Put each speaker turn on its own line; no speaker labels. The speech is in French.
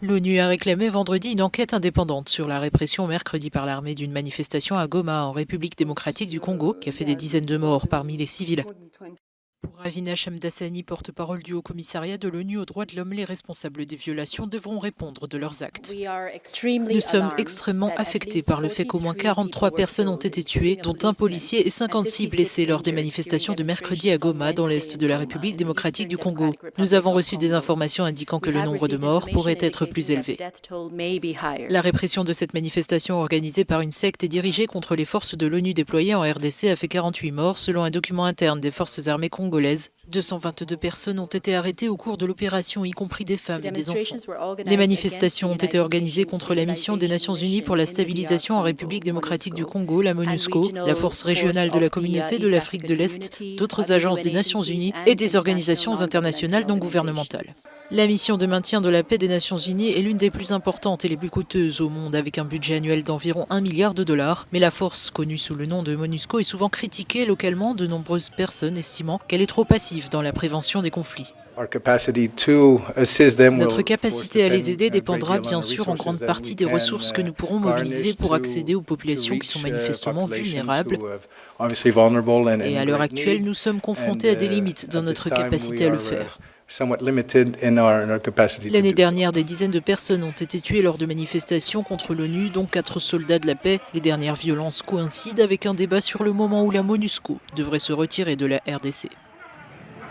L'ONU a réclamé vendredi une enquête indépendante sur la répression mercredi par l'armée d'une manifestation à Goma, en République démocratique du Congo, qui a fait des dizaines de morts parmi les civils. Pour Ravina Shamdasani, porte-parole du Haut-Commissariat de l'ONU aux droits de l'homme, les responsables des violations devront répondre de leurs actes. Nous sommes extrêmement affectés par le fait qu'au moins 43 personnes ont été tuées, dont un policier et 56 blessés lors des manifestations de mercredi à Goma, dans l'est de la République démocratique du Congo. Nous avons reçu des informations indiquant que le nombre de morts pourrait être plus élevé. La répression de cette manifestation organisée par une secte et dirigée contre les forces de l'ONU déployées en RDC a fait 48 morts, selon un document interne des forces armées congolaises. 222 personnes ont été arrêtées au cours de l'opération, y compris des femmes et des enfants. Les manifestations ont été organisées contre la mission des Nations Unies pour la stabilisation en République démocratique du Congo, la MONUSCO, la force régionale de la communauté de l'Afrique de l'Est, d'autres agences des Nations Unies et des organisations internationales non gouvernementales. La mission de maintien de la paix des Nations Unies est l'une des plus importantes et les plus coûteuses au monde, avec un budget annuel d'environ 1 milliard de dollars. Mais la force, connue sous le nom de MONUSCO, est souvent critiquée localement, de nombreuses personnes estimant qu'elle est trop passive dans la prévention des conflits. Notre capacité à les aider dépendra bien sûr en grande partie des ressources que nous pourrons mobiliser pour accéder aux populations qui sont manifestement vulnérables. Et à l'heure actuelle, nous sommes confrontés à des limites dans notre capacité à le faire. L'année dernière, des dizaines de personnes ont été tuées lors de manifestations contre l'ONU, dont 4 soldats de la paix. Les dernières violences coïncident avec un débat sur le moment où la MONUSCO devrait se retirer de la RDC.